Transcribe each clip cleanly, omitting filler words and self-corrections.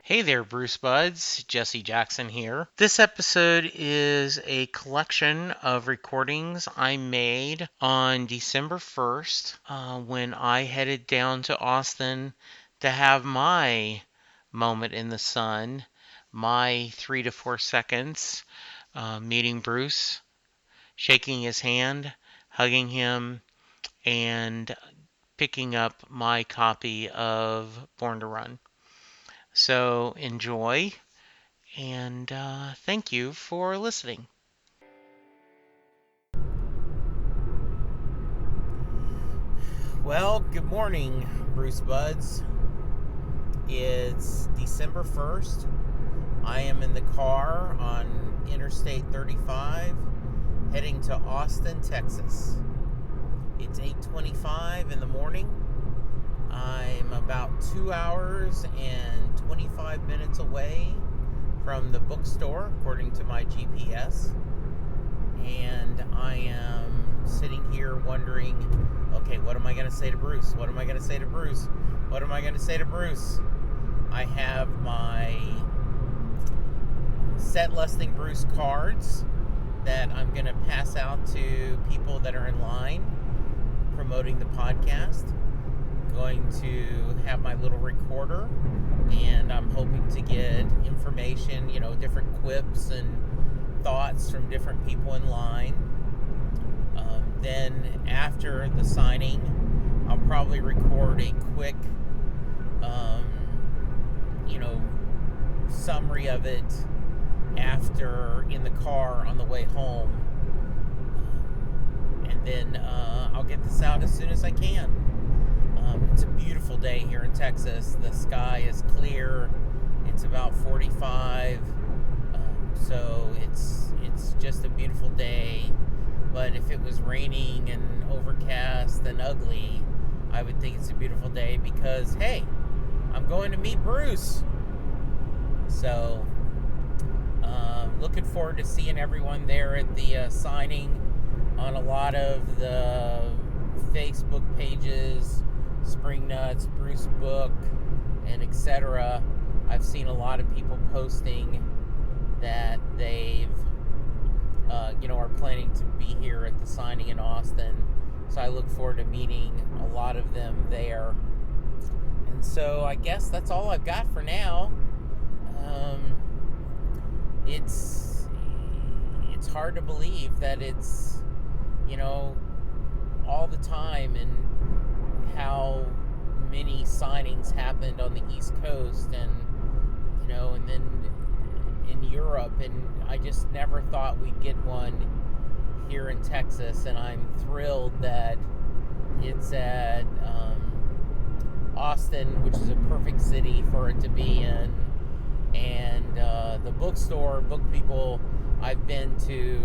Hey there, Bruce Buds. Jesse Jackson here. This episode is a collection of recordings I made on December 1st when I headed down to Austin to have my moment in the sun, my 3 to 4 seconds meeting Bruce, shaking his hand, hugging him, and picking up my copy of Born to Run. So enjoy, and thank you for listening. Well, good morning, Bruce Buds. It's December 1st. I am in the car on Interstate 35 heading to Austin, Texas. It's 8:25 in the morning. I'm about 2 hours and 25 minutes away from the bookstore, according to my GPS. And I am sitting here wondering, okay, what am I going to say to Bruce? What am I going to say to Bruce? What am I going to say to Bruce? I have my Set Lusting Bruce cards that I'm going to pass out to people that are in line promoting the podcast. Going to have my little recorder, and I'm hoping to get information, different quips and thoughts from different people in line. Then after the signing, I'll probably record a quick summary of it after in the car on the way home, and then I'll get this out as soon as I can. It's a beautiful day here in Texas. The sky is clear. It's about 45, so it's just a beautiful day. But if it was raining and overcast and ugly, I would think it's a beautiful day because, hey, I'm going to meet Bruce. So, looking forward to seeing everyone there at the signing. On a lot of the Facebook pages, Spring Nuts, Bruce Book, and etc. I've seen a lot of people posting that they've are planning to be here at the signing in Austin. So I look forward to meeting a lot of them there. And so I guess that's all I've got for now. It's hard to believe that it's all the time, and how many signings happened on the East Coast, and and then in Europe, and I just never thought we'd get one here in Texas, and I'm thrilled that it's at Austin, which is a perfect city for it to be in. And the bookstore, book people, I've been to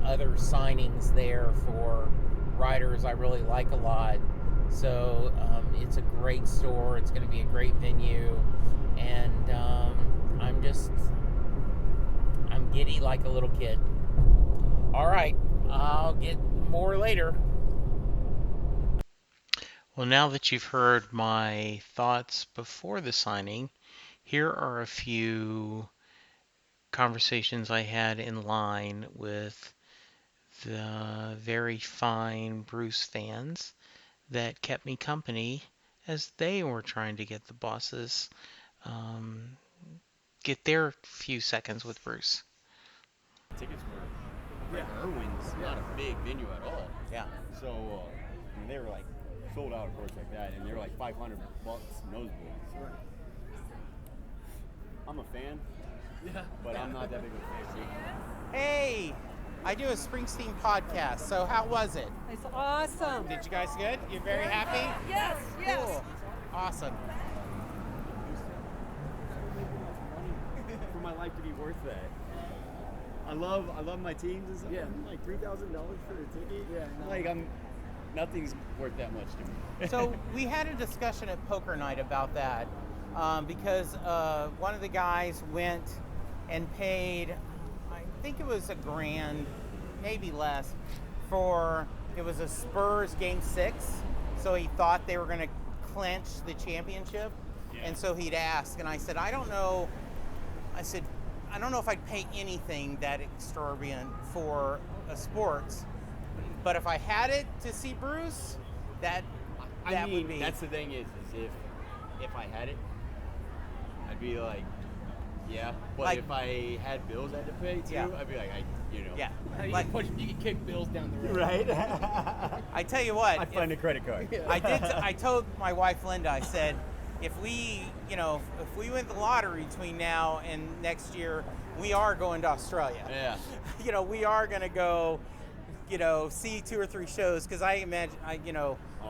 other signings there for writers I really like a lot. So it's a great store. It's going to be a great venue. And I'm giddy like a little kid. All right, I'll get more later. Well, now that you've heard my thoughts before the signing, here are a few conversations I had in line with the very fine Bruce fans that kept me company as they were trying to get the bosses get their few seconds with Bruce. Tickets were like Irwin's, not a big venue at all. Yeah. So they were like sold out, of course, like that, and they were like $500 nosebleeds. I'm a fan, but I'm not that big of a fan. Hey, I do a Springsteen podcast, so how was it? It's awesome. Did you guys good? You're very happy? Yes, yes. Cool. Awesome. For my life to be worth that. I love my teams and stuff. Yeah. Like $3,000 for a ticket. Yeah. No. Like nothing's worth that much to me. So we had a discussion at poker night about that because one of the guys went and paid, I think it was $1,000, maybe less, it was a Spurs Game 6, so he thought they were going to clinch the championship, And so he'd ask, and I said, I don't know if I'd pay anything that exorbitant for a sports, but if I had it to see Bruce, that would be. That's the thing is if I had it, I'd be like, yeah. But Like- if I had bills I had to pay too, Yeah. I'd be like, Yeah. You can kick bills down the road. Right. I tell you what, I'd find a credit card. I told my wife Linda, I said, if we win the lottery between now and next year, we are going to Australia. Yeah. We are going to go, see 2 or 3 shows, because I imagine,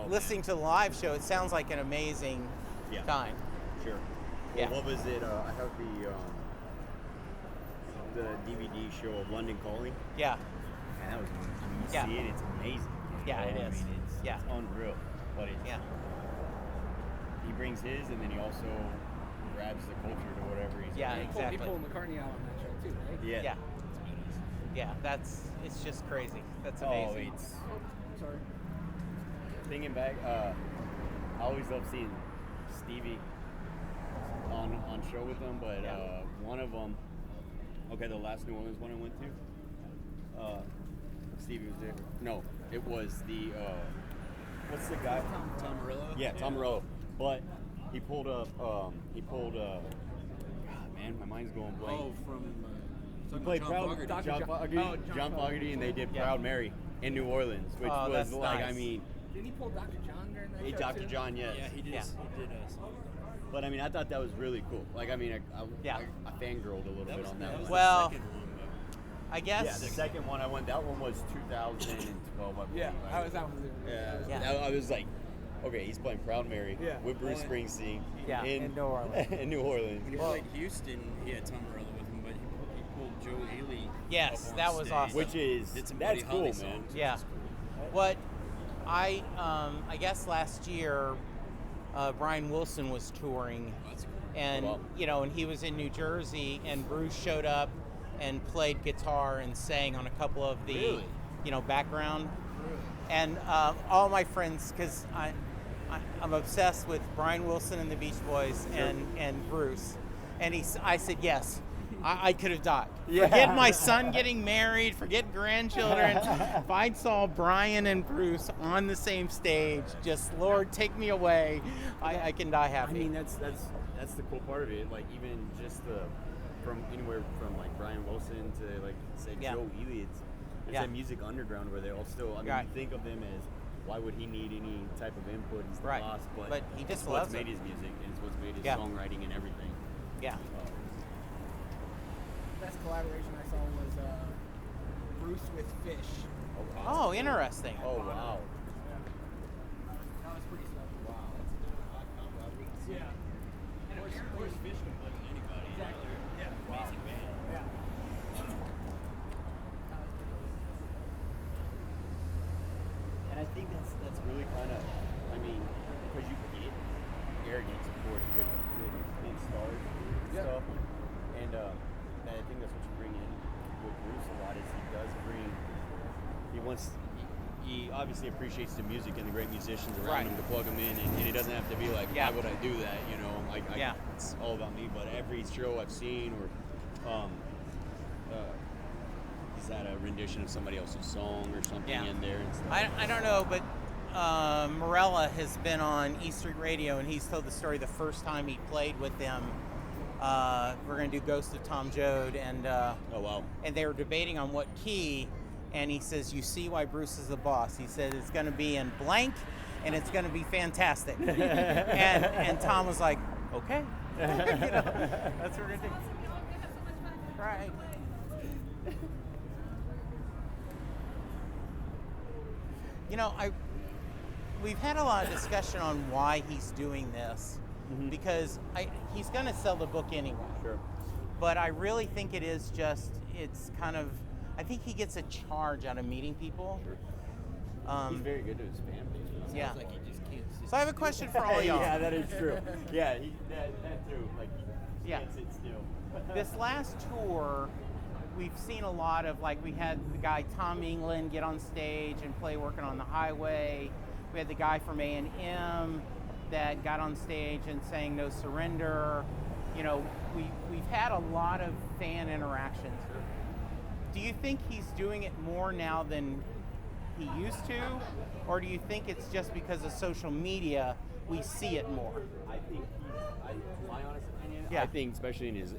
listening to the live show, it sounds like an amazing time. Sure. Yeah. Well, what was it? I have the DVD show of London Calling. Yeah. And that was, you Yeah. see it, it's amazing. Yeah, it is. I mean, it's unreal. But it's, he brings his, and then he also grabs the culture to whatever he's Yeah, doing. exactly. He pulled McCartney out on that show too, right? Yeah. Yeah, it's just crazy. That's amazing. Oh, it's Sorry. thinking back. I always love seeing Stevie on show with them, but one of them. Okay, the last New Orleans one I went to. Stevie was there. No, it was the. What's the guy? Tom Morello? Yeah, Tom Morello. But he pulled up. God, man, my mind's going blank. Oh, from He played John Proud Fogerty. John Fogerty, John Fogerty, and they did Proud Mary in New Orleans, which Oh, was that's like, nice. I mean, Didn't he pull Dr. John during that show Dr. too? John, yes. Yeah, he did. Yeah. He did. But I mean, I thought that was really cool. Like, I mean, I fangirled a little bit on that one. Well, the second one, I guess. Yeah, the second one I went. That one was 2012. I believe. Yeah, right? that was it. Yeah. I was like, okay, he's playing Proud Mary with Bruce Springsteen. Yeah, in New Orleans. in New Orleans. When he played Houston, he had Tom Morello with him, but he pulled Joe Ely. Yes, up on that was stage. awesome. Which is Did some that's Buddy cool, Holly man. songs, which Yeah. is cool. What I guess last year Brian Wilson was touring, That's cool. and Wow. and he was in New Jersey, and Bruce showed up and played guitar and sang on a couple of the Really? background, and all my friends, because I'm obsessed with Brian Wilson and the Beach Boys and Bruce, and I said yes. I could have died. Yeah. Forget my son getting married, forget grandchildren. If I saw Brian and Bruce on the same stage, just, Lord, take me away, I can die happy. I mean, that's the cool part of it. Like, even just from anywhere from like Brian Wilson to like say Joe Ely, it's that music underground where they all still. I mean, you think of them as, why would he need any type of input? He's the boss, but he just it's what's loves made it. his music, and it's what's made his Yeah. songwriting and everything. Yeah. Best collaboration I saw was Bruce with Fish. Oh, interesting. Oh wow. That was pretty special. Wow. Yeah. And of course, Fish can play with anybody. Exactly. They're an amazing band. Yeah. And I think that's really kind of, I mean, because you get arrogance, of course, with big stars and stuff, and I think that's what you bring in with Bruce a lot. Is he obviously appreciates the music and the great musicians around him to plug them in, and it doesn't have to be like, why would I do that? You know, like it's all about me. But every show I've seen, or he's had a rendition of somebody else's song or something in there and stuff. I don't know, but Morella has been on E Street Radio, and he's told the story the first time he played with them. We're going to do Ghost of Tom Joad, and oh wow, and they were debating on what key, and he says, you see why Bruce is the boss. He said it's going to be in blank, and it's going to be fantastic. and Tom was like, okay. That's what we're going to do. Right. We've had a lot of discussion on why he's doing this, because he's going to sell the book anyway. Sure. But I really think it's kind of, I think he gets a charge out of meeting people. Sure. He's very good to his fan base. Yeah. Sounds like he just can't sit. So I have a question for all y'all. Yeah, that is true. Yeah, that too. Like, he can't sit still. This last tour, we've seen a lot of, like, we had the guy Tom England get on stage and play Working on the Highway. We had the guy from A&M that got on stage and sang "No Surrender." You know, we've had a lot of fan interactions. Do you think he's doing it more now than he used to, or do you think it's just because of social media we see it more? I think my honest opinion, Yeah. I think especially in his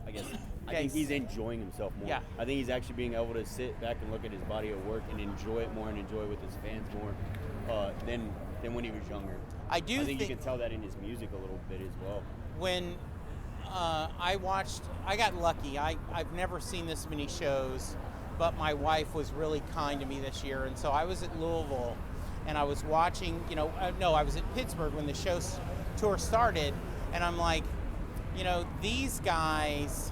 I guess, I Yeah, think he's enjoying himself more. Yeah. I think he's actually being able to sit back and look at his body of work and enjoy it more and enjoy it with his fans more than when he was younger. I do I think you think can tell that in his music a little bit as well. when I got lucky. I've never seen this many shows, but my wife was really kind to me this year, and so I was at Louisville, and I was watching, I was at Pittsburgh when the tour started, and I'm like, these guys,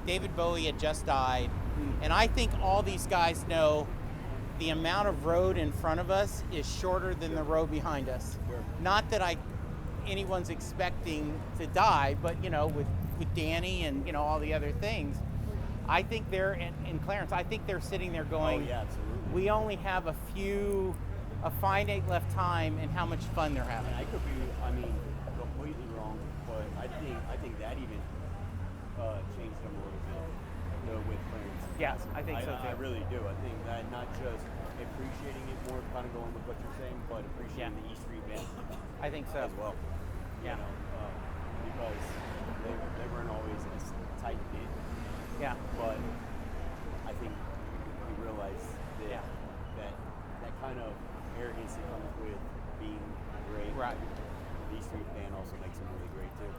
David Bowie had just died, and I think all these guys know the amount of road in front of us is shorter than the road behind us. Sure. Not that anyone's expecting to die, but with Danny and all the other things, I think they're in Clarence. I think they're sitting there going, Oh yeah, absolutely. we only have a finite left time, and how much fun they're having. And I could be, completely wrong, but I think that even changed him a little bit with Clarence. Yes, I think so too. I really do. I think that not just appreciating it more, kind of going with what you're saying, but appreciating the E Street Band I think so. as well. Yeah. Because they weren't always as tight knit, Yeah. but I think we realized that that kind of arrogance that comes with being great. Right. The E Street Band also makes them really great too.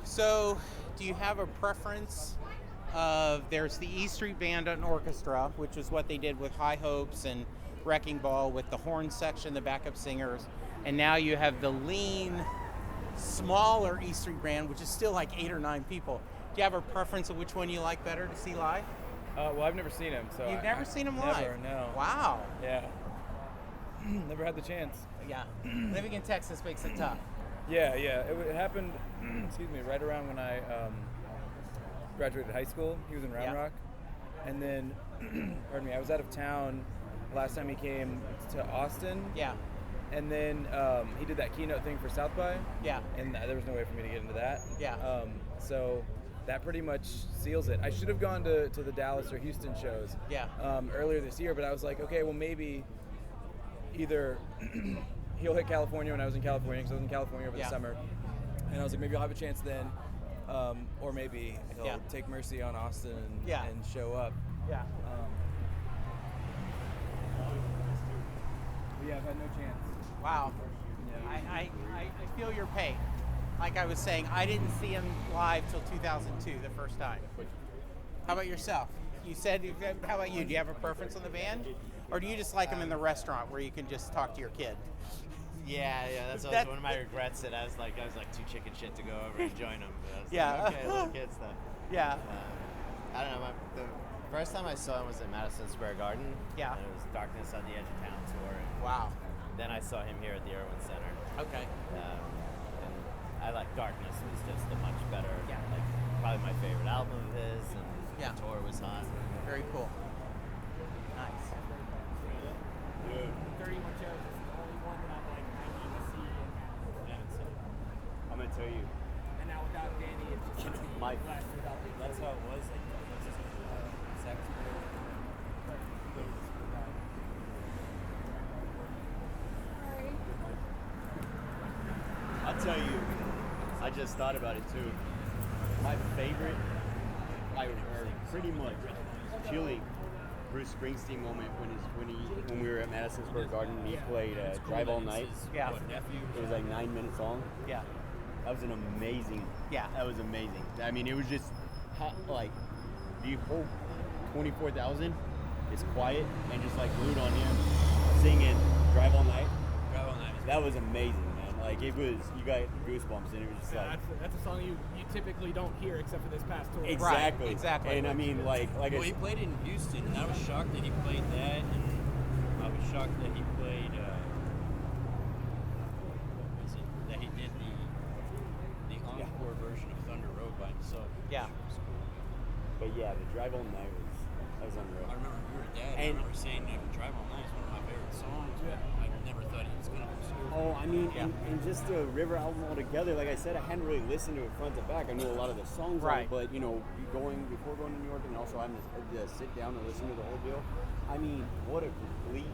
So, do you have a preference there's the E Street Band and Orchestra, which is what they did with High Hopes and Wrecking Ball with the horn section, the backup singers, and now you have the lean, smaller E Street Band, which is still like 8 or 9 people. Do you have a preference of which one you like better to see live? Well, I've never seen him, so You've never seen him live? Never, no. Wow. Yeah. Never had the chance. Yeah. Living in Texas makes it tough. Yeah. It happened, excuse me, right around when I graduated high school. He was in Round Rock. And then, pardon me, I was out of town last time he came to Austin. Yeah. And then he did that keynote thing for South by. Yeah. And there was no way for me to get into that. Yeah. So that pretty much seals it. I should have gone to the Dallas or Houston shows earlier this year, but I was like, okay, well maybe either he'll hit California when I was in California, because I was in California over the summer, and I was like, maybe I'll have a chance then, or maybe he'll take mercy on Austin and show up. Yeah. Yeah, I've had no chance. Wow. I feel your pain. Like I was saying, I didn't see him live till 2002, the first time. How about yourself? You said, how about you? Do you have a preference on the band? Or do you just like him in the restaurant where you can just talk to your kid? Yeah, that's always one of my regrets, that I was like too chicken shit to go over and join them. But I was like, okay, little kid stuff. Yeah. I don't know, the first time I saw him was at Madison Square Garden. Yeah. And it was Darkness on the Edge of Town tour. And Wow. then I saw him here at the Irwin Center. Okay. And I like Darkness was just a much better, like probably my favorite album of his, and the tour was hot. Very cool. Nice. 31 shows is the only one that I'm like, I need to see and have. I'm gonna tell you. And now without Danny, it's just gonna be less without the That's how it was. Like, that's just sax player. I'll tell you, I just thought about it too. My favorite, or pretty much chilling Bruce Springsteen moment when we were at Madison Square Garden and he played Drive All Night. Yeah. It was like 9 minutes long. Yeah. That was an amazing. Yeah. That was amazing. I mean, it was just like the whole 24,000 is quiet and just like glued on him singing Drive All Night. Drive All Night. That was amazing, man. Like it was, you got goosebumps and it was just like. that's a song you typically don't hear except for this past tour. Exactly. Right, exactly. And I mean, like Well, he played in Houston, and I was shocked that he played that, and I was shocked that he played. What was it? That he did the encore version of Thunder Road by himself. Yeah. It was cool. But yeah, the Drive All Night was unreal. I remember we were at Dad. I And- remember saying that Drive All Night is one of my favorite songs. Yeah. Like never thought he was going to pursue. Oh, I mean, and just the River album altogether, like I said, I hadn't really listened to it front to back. I knew a lot of the songs on it, but, you know, before going to New York and also having to sit down and listen to the whole deal, I mean, what a complete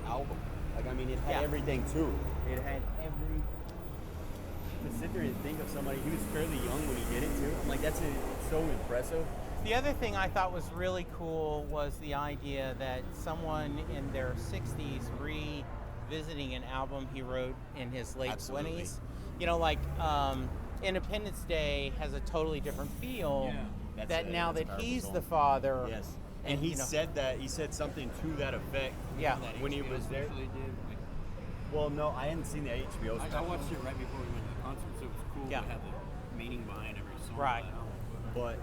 album. Like, I mean, it had everything, too. It had every... To sit there and think of somebody, he was fairly young when he did it, too. I'm like, it's so impressive. The other thing I thought was really cool was the idea that someone in their 60s revisiting an album he wrote in his late 20s. You know, like Independence Day has a totally different feel now that he's the father. Yes. And he said that, he said something to that effect when he was there. Well, no, I hadn't seen the HBO stuff. I watched it right before we went to the concert, so it was cool to have the meaning behind every song. Right. But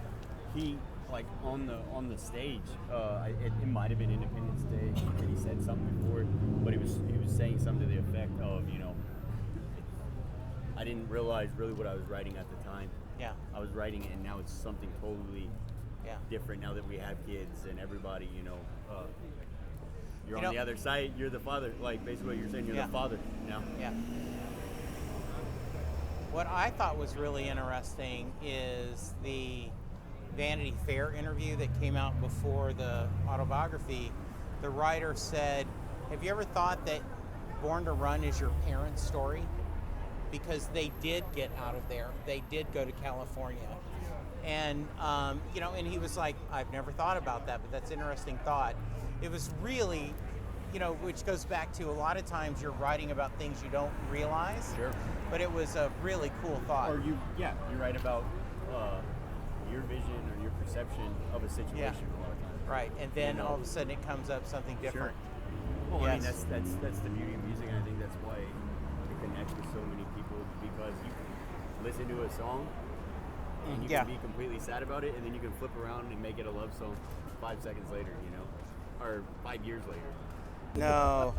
he, like, on the stage, it might have been Independence Day, and he said something before it, but he was saying something to the effect of, you know, I didn't realize really what I was writing at the time. Yeah. I was writing it, and now it's something totally different now that we have kids and everybody, you know, you're on the other side, you're the father, like basically what you're saying, you're the father now. Yeah. What I thought was really interesting is the Vanity Fair interview that came out before the autobiography. The writer said, have you ever thought that Born to Run is your parents' story? Because they did get out of there. They did go to California. And, you know, and he was like, I've never thought about that, but that's an interesting thought. It was really, you know, which goes back to a lot of times you're writing about things you don't realize. Sure. But it was a really cool thought. Or you write about your vision or your perception of a situation a lot of times. Right, and then all of a sudden it comes up something different. Sure. Well, I mean, that's the beauty of music, and I think that's why it connects with so many people, because you can listen to a song and you can be completely sad about it, and then you can flip around and make it a love song 5 seconds later, you know, or 5 years later. No.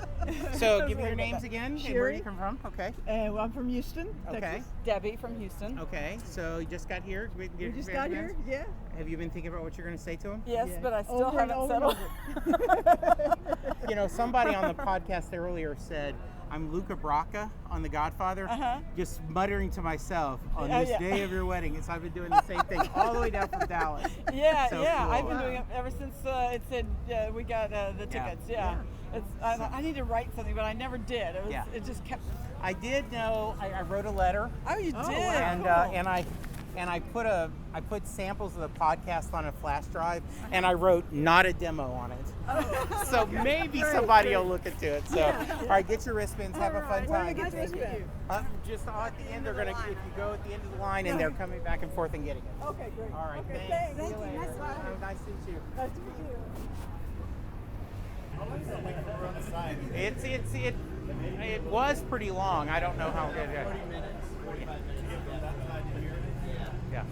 So give me your names again. Sherry. And where you come from? Okay. Well, I'm from Houston, Okay. Texas. Debbie from Houston. Okay. So you just got here? We just got here, yeah. Have you been thinking about what you're going to say to him? Yes, Yeah. but I still Over and haven't over settled. You know, somebody on the podcast earlier said, I'm Luca Bracca on The Godfather, just muttering to myself on this day of your wedding. So I've been doing the same thing all the way down from Dallas. Yeah, So yeah. cool. I've been doing it ever since it said we got the tickets. Yeah. It's, I need to write something, but I never did. It just kept. I did know. I wrote a letter. Oh, you did. And and I put samples of the podcast on a flash drive, and I wrote not a demo on it. Oh. So maybe somebody will look into it. So all right, get your wristbands. Have a fun Where do I time. get the wristband? Just at the end, they're gonna. If you go at the end of the line, and they're coming back and forth and getting it. Okay, great. All right, Okay, thanks. thanks. See you later. Nice to meet you. Nice to meet you. Nice to meet you. It was pretty long. I don't know how good. 40 minutes, 45 minutes to get from that side to here. Yeah.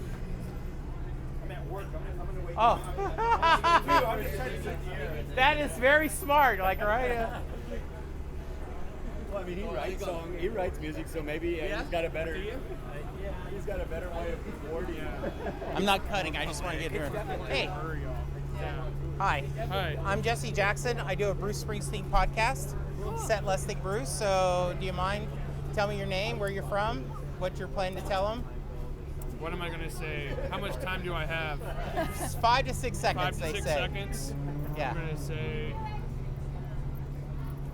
I'm at work. I'm going to wait. Oh. I'm just trying to set the air. That is very smart. Like right. Well, I mean, he writes music, so maybe he's got a better. He's got a better way of wording. I'm not cutting. I just want to get here. Hey. Hi. Hi. I'm Jesse Jackson. I do a Bruce Springsteen podcast, Set Lustig Bruce. So, do you mind tell me your name, where you're from, what you're planning to tell them? What am I going to say? How much time do I have? 5 to 6 seconds, 5 to they 6 say. seconds? Yeah. I'm going to say,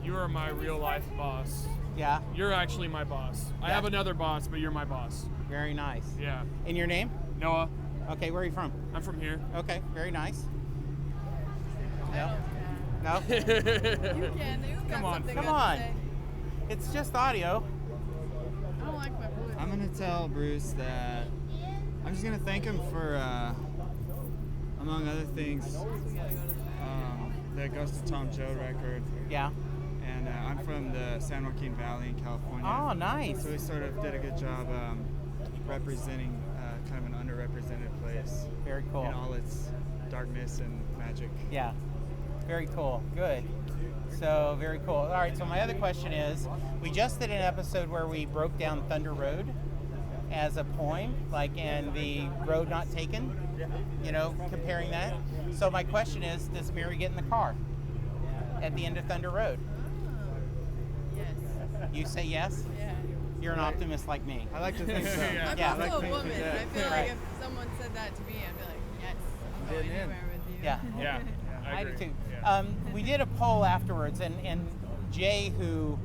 you are my real life boss. Yeah. You're actually my boss. I have another boss, but you're my boss. Very nice. Yeah. And your name? Noah. Okay, where are you from? I'm from here. Okay, very nice. No? No? You can. Come on. Come on. It's just audio. I don't like my voice. I'm going to tell Bruce that I'm just going to thank him for, among other things, the Ghost of Tom Joad record. Yeah. And I'm from the San Joaquin Valley in California. Oh, nice. So we sort of did a good job representing kind of an underrepresented place. Very cool. In all its darkness and magic. Yeah. Very cool. Good. So, very cool. All right, so my other question is, we just did an episode where we broke down Thunder Road as a poem, like, and the road not taken, you know, comparing that. So my question is, does Mary get in the car at the end of Thunder Road? You say yes? Yeah. You're an optimist like me. I like to think so. I'm Yeah. also a woman. I feel like Right. if someone said that to me, I'd be like, yes, I'm Getting going in. anywhere with you. Yeah. Yeah. I do agree. too. Yeah. We did a poll afterwards, and Jay, who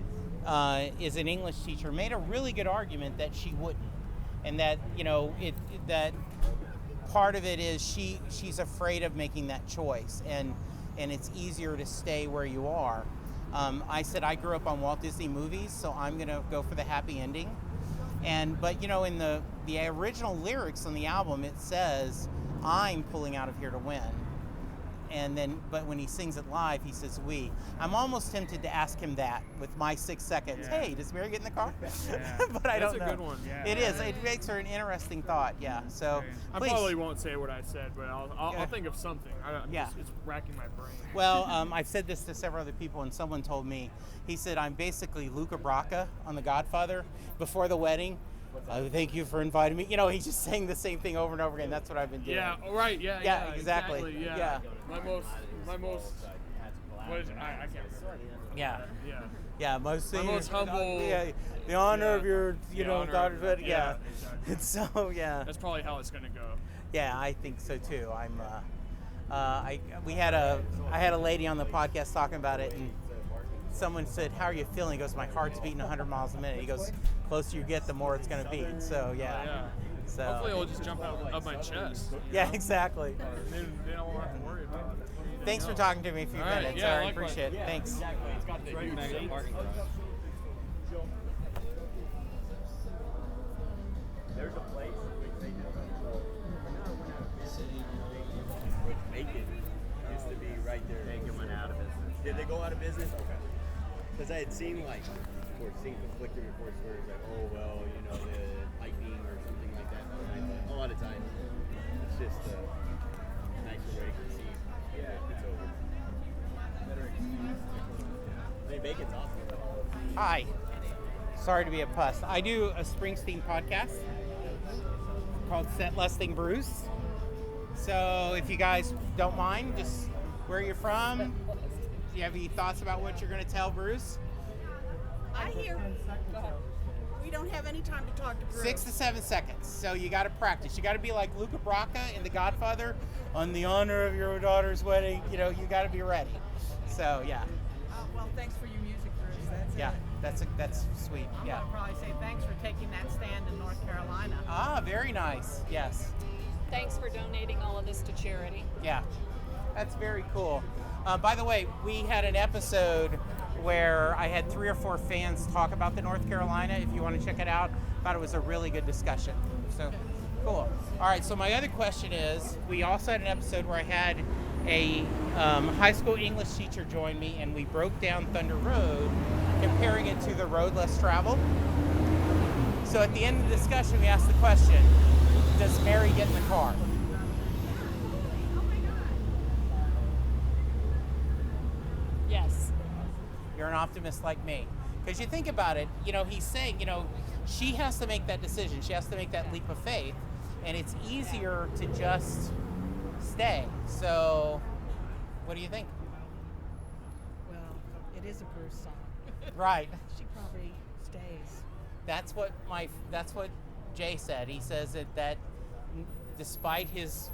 is an English teacher, made a really good argument that she wouldn't, and that that part of it is she's afraid of making that choice, and it's easier to stay where you are. I said I grew up on Walt Disney movies, so I'm gonna go for the happy ending. But in the original lyrics on the album, it says I'm pulling out of here to win. But when he sings it live, he says we. I'm almost tempted to ask him that with my 6 seconds. Yeah. Hey, does Mary get in the car? Yeah. But I don't know. That's a good one. Yeah. It is. It makes her an interesting thought. Yeah. So I please. probably won't say what I said, but I'll think of something. Yeah. It's racking my brain. Well, I've said this to several other people, and someone told me, he said, I'm basically Luca Bracca on The Godfather before the wedding. Thank you for inviting me. He's just saying the same thing over and over again. That's what I've been doing. Yeah. Right. Yeah. Exactly. Yeah. My most. What is I can't remember. Yeah. Yeah. Yeah, most humble. Yeah, the honor of your, honor daughter's of- wedding. Yeah. exactly. So yeah. That's probably how it's gonna go. Yeah, I think so too. I had a lady on the podcast talking about it, and someone said, "How are you feeling?" He goes, "My heart's beating 100 miles a minute." He goes, "Closer you get, the more it's going to beat." So yeah. So Hopefully it'll just jump out of my chest. Yeah, exactly. Then I won't have to worry about it. Thanks for talking to me a few All right, minutes. yeah, All right, likewise. appreciate it. Thanks. It's got the huge parking garage. There's a place which Bacon used to be right there. Bacon went out of business. Did they go out of business? Okay. Because I had seen conflicting reports where it's like, oh well, the piping or something like that. But a lot of times, it's just a nicer way to see it's over. I mean, Bacon's awesome. Hi. Sorry to be a puss. I do a Springsteen podcast called Set Lusting Bruce. So if you guys don't mind, just where you're from, do you have any thoughts about what you're going to tell Bruce? I hear. We don't have any time to talk to Bruce. 6 to 7 seconds. So you got to practice. You got to be like Luca Bracca in The Godfather. On the honor of your daughter's wedding, you got to be ready. So yeah. Well, thanks for your music, Bruce. That's sweet. I'm Yeah. gonna probably say thanks for taking that stand in North Carolina. Ah, very nice. Yes. Thanks for donating all of this to charity. Yeah, that's very cool. By the way, we had an episode where I had 3 or 4 fans talk about the North Carolina. If you want to check it out, thought it was a really good discussion. So cool. All right, so my other question is, we also had an episode where I had a high school English teacher join me, and we broke down Thunder Road, comparing it to the road less traveled. So at the end of the discussion, we asked the question, does Mary get in the car? Yes. You're an optimist like me. Because you think about it, he's saying, she has to make that decision. She has to make that leap of faith. And it's easier to just stay. So, what do you think? Well, it is a Bruce song. Right. She probably stays. That's what Jay said. He says that despite his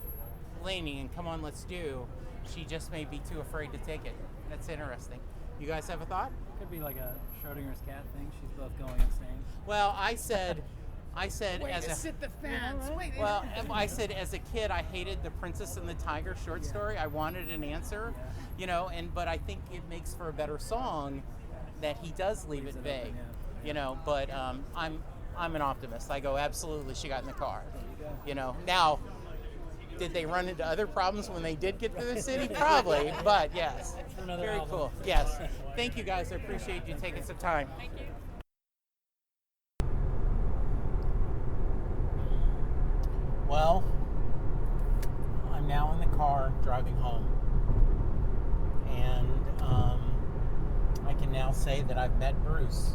leaning and come on, let's do, she just may be too afraid to take it. That's interesting. You guys have a thought? Could be like a Schrodinger's cat thing. She's both going and staying. Well, I said Way as to a sit the fence. Wait. well, I said as a kid I hated the Princess and the Tiger short story. I wanted an answer, but I think it makes for a better song that he does leave it vague, But I'm an optimist. I go, absolutely, she got in the car. Now, did they run into other problems when they did get to the city? Probably, but yes, very cool. Yes, thank you guys. I appreciate you taking some time. Thank you. Well, I'm now in the car driving home, and I can now say that I've met Bruce.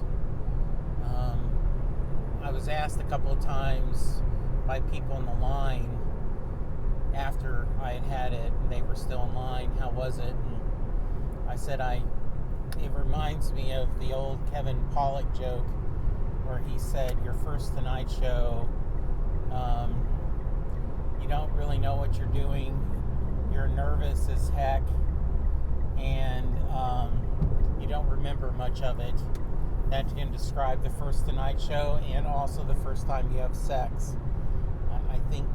I was asked a couple of times by people in the line after I had it, and they were still in line, how was it? And I said I it reminds me of the old Kevin Pollak joke where he said, your first Tonight Show, you don't really know what you're doing. You're nervous as heck, and you don't remember much of it. That can describe the first Tonight Show and also the first time you have sex. I think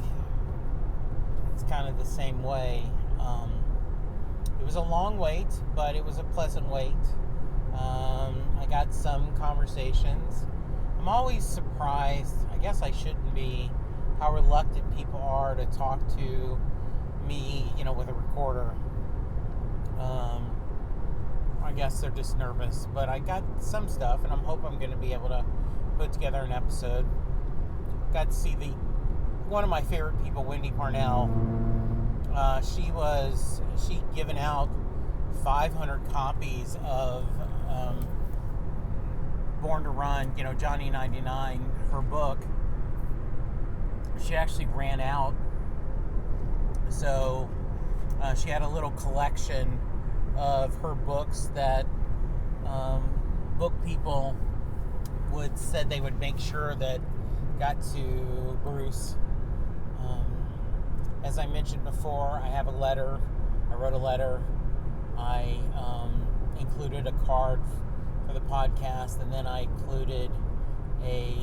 it's kind of the same way. It was a long wait, but it was a pleasant wait. I got some conversations. I'm always surprised, I guess I shouldn't be, how reluctant people are to talk to me, with a recorder. I guess they're just nervous, but I got some stuff, and I'm going to be able to put together an episode. Got to see one of my favorite people, Wendy Parnell. She'd given out 500 copies of Born to Run, Johnny 99, her book. She actually ran out, so she had a little collection of her books that book people said they would make sure that got to Bruce. As I mentioned before, I have a letter. I wrote a letter. I included a card for the podcast, and then I included a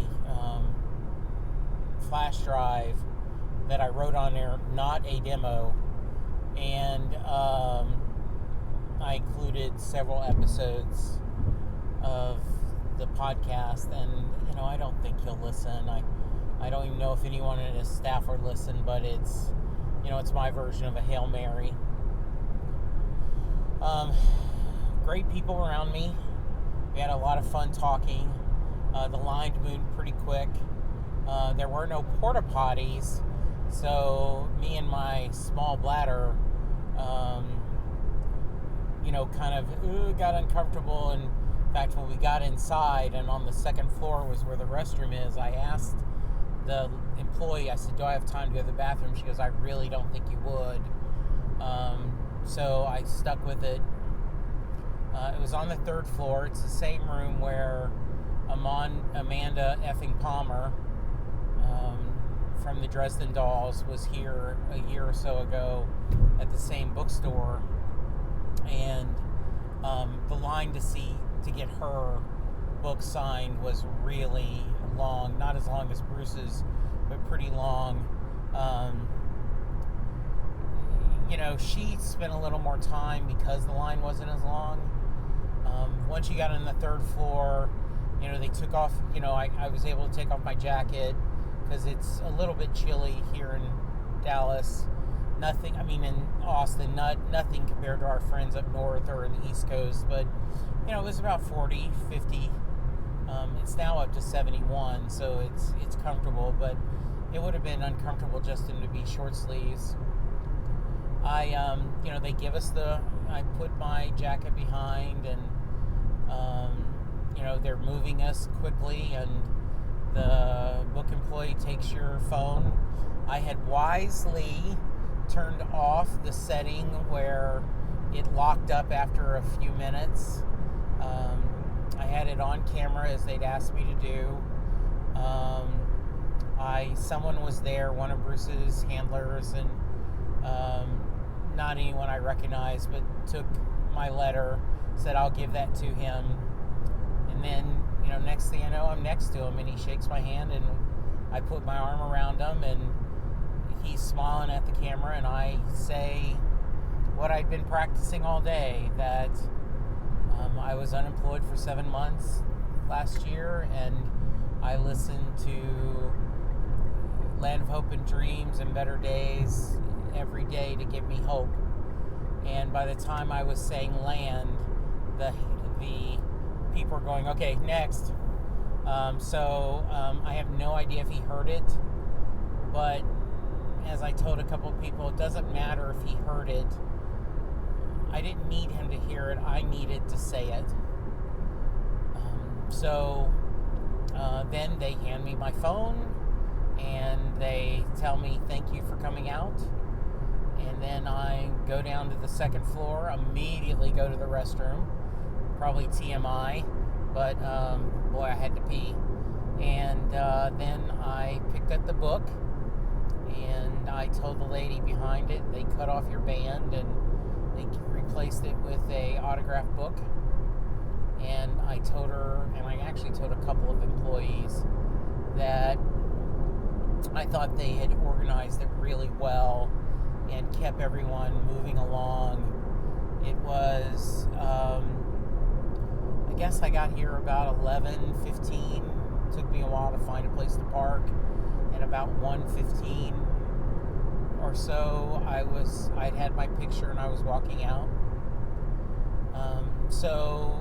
flash drive that I wrote on there, not a demo, and I included several episodes of the podcast, and I don't think he'll listen. I don't even know if anyone in his staff would listen, but it's it's my version of a Hail Mary. Great people around me. We had a lot of fun talking. The line moved pretty quick. There were no porta potties, so me and my small bladder, kind of got uncomfortable. And in fact, when we got inside and on the second floor was where the restroom is, I asked the employee, I said, do I have time to go to the bathroom? She goes, I really don't think you would. So I stuck with it. It was on the third floor. It's the same room where Amanda effing Palmer from the Dresden Dolls was here a year or so ago at the same bookstore. And the line to get her book signed was really long. Not as long as Bruce's, but pretty long. She spent a little more time because the line wasn't as long. Once you got on the third floor, they took off, I was able to take off my jacket because it's a little bit chilly here in Dallas. In Austin, nothing compared to our friends up north or in the East Coast, but, it was about 40, 50. It's now up to 71, so it's comfortable, but it would have been uncomfortable just in to be short sleeves. They give us I put my jacket behind, and, they're moving us quickly, and the book employee takes your phone. I had wisely turned off the setting where it locked up after a few minutes. I had it on camera as they'd asked me to do. Someone was there, one of Bruce's handlers, and not anyone I recognized, but took my letter, said I'll give that to him. And then, next thing I know, I'm next to him, and he shakes my hand, and I put my arm around him, and he's smiling at the camera, and I say what I'd been practicing all day, that I was unemployed for 7 months last year, and I listened to Land of Hope and Dreams and Better Days every day to give me hope. And by the time I was saying land, the people were going, okay, next. I have no idea if he heard it, but as I told a couple of people, it doesn't matter if he heard it. I didn't need him to hear it. I needed to say it. Then they hand me my phone, and they tell me, thank you for coming out. And then I go down to the second floor, immediately go to the restroom, probably TMI, but boy, I had to pee. And then I picked up the book, and I told the lady behind it, they cut off your band and they replaced it with a autographed book. And I told her, and I actually told a couple of employees, that I thought they had organized it really well and kept everyone moving along. It was, I guess I got here about 11:15. Took me a while to find a place to park. And about 1:15 or so, I'd had my picture and I was walking out. So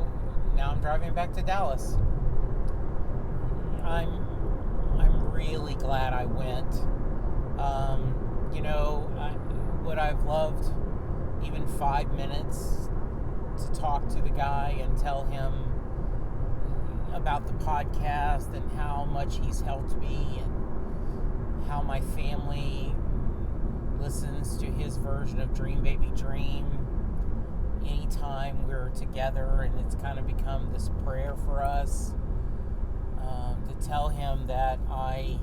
now I'm driving back to Dallas. I'm really glad I went. Would I've loved even 5 minutes to talk to the guy and tell him about the podcast and how much he's helped me and how my family listens to his version of Dream Baby Dream anytime we're together, and it's kind of become this prayer for us. To tell him that I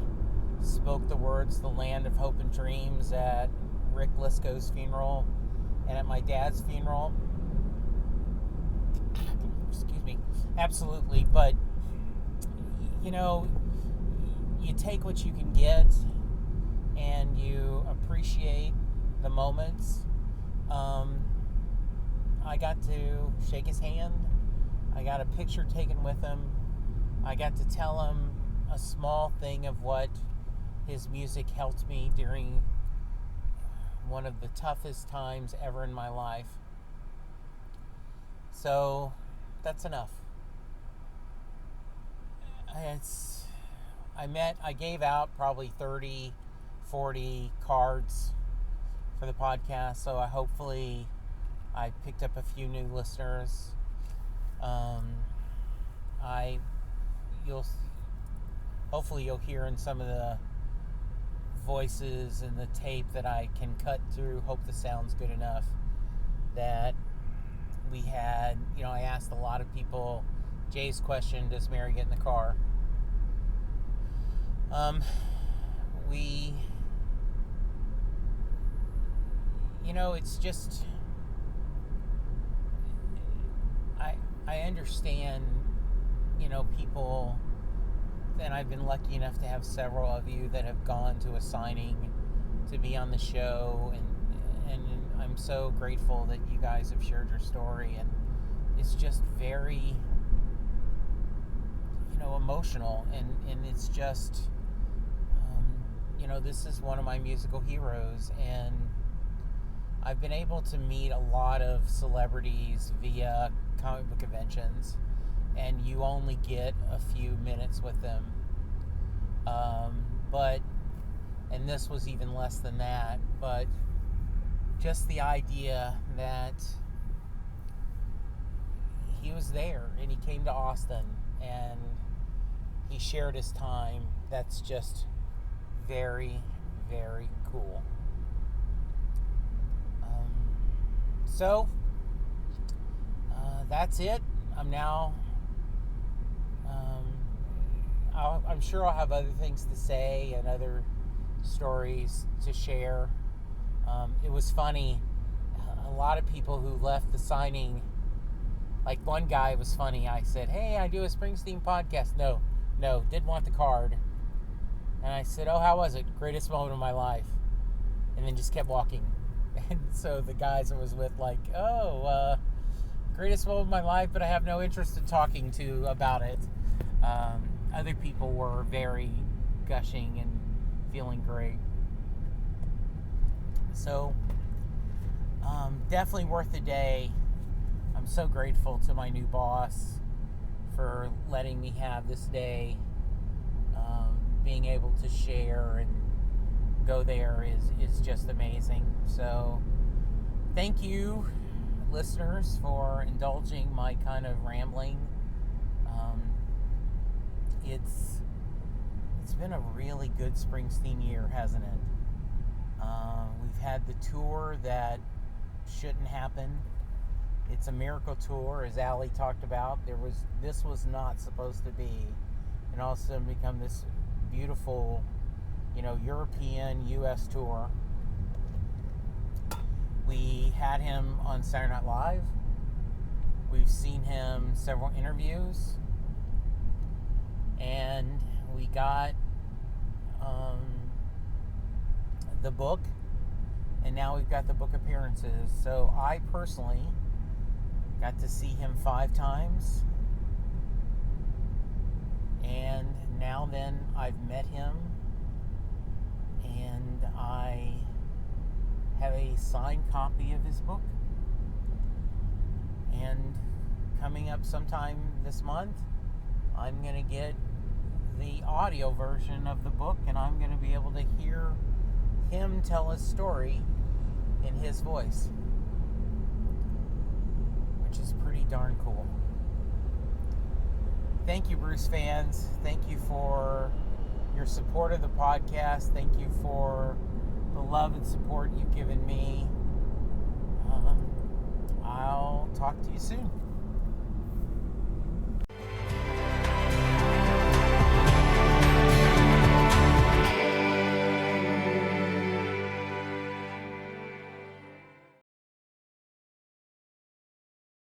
spoke the words "the land of hope and dreams" at Rick Lisco's funeral and at my dad's funeral. Excuse me. Absolutely. But, you take what you can get and you appreciate the moments. I got to shake his hand. I got a picture taken with him. I got to tell him a small thing of what his music helped me during one of the toughest times ever in my life. So that's enough. I gave out probably 30, 40 cards for the podcast, so hopefully I picked up a few new listeners. Hopefully you'll hear in some of the voices and the tape that I can cut through, hope the sound's good enough, that we had, I asked a lot of people Jay's question, does Mary get in the car? It's just, I understand, people, and I've been lucky enough to have several of you that have gone to a signing to be on the show, and I'm so grateful that you guys have shared your story, and it's just very, emotional, and it's just, this is one of my musical heroes, and I've been able to meet a lot of celebrities via comic book conventions, and you only get a few minutes with them. And this was even less than that, but just the idea that he was there and he came to Austin and he shared his time, that's just very, very cool. So that's it. I'm now I'm sure I'll have other things to say and other stories to share. It was funny, a lot of people who left the signing, like one guy was funny. I said, hey, I do a Springsteen podcast. No, didn't want the card. And I said, oh, how was it? Greatest moment of my life. And then just kept walking. And so the guys I was with greatest moment of my life, but I have no interest in talking to about it. Other people were very gushing and feeling great. So, definitely worth the day. I'm so grateful to my new boss for letting me have this day. Being able to share and go there is just amazing. So, thank you, listeners, for indulging my kind of rambling. It's been a really good Springsteen year, hasn't it? We've had the tour that shouldn't happen. It's a miracle tour, as Allie talked about. This was not supposed to be, and all of a sudden become this beautiful, European U.S. tour. We had him on Saturday Night Live. We've seen him several interviews, and we got the book, and now we've got the book appearances. So I personally got to see him 5 times, and now then I've met him, and I have a signed copy of his book. And coming up sometime this month, I'm going to get the audio version of the book, and I'm going to be able to hear him tell his story in his voice, which is pretty darn cool. Thank you, Bruce fans. Thank you for your support of the podcast. Thank you for the love and support you've given me. I'll talk to you soon.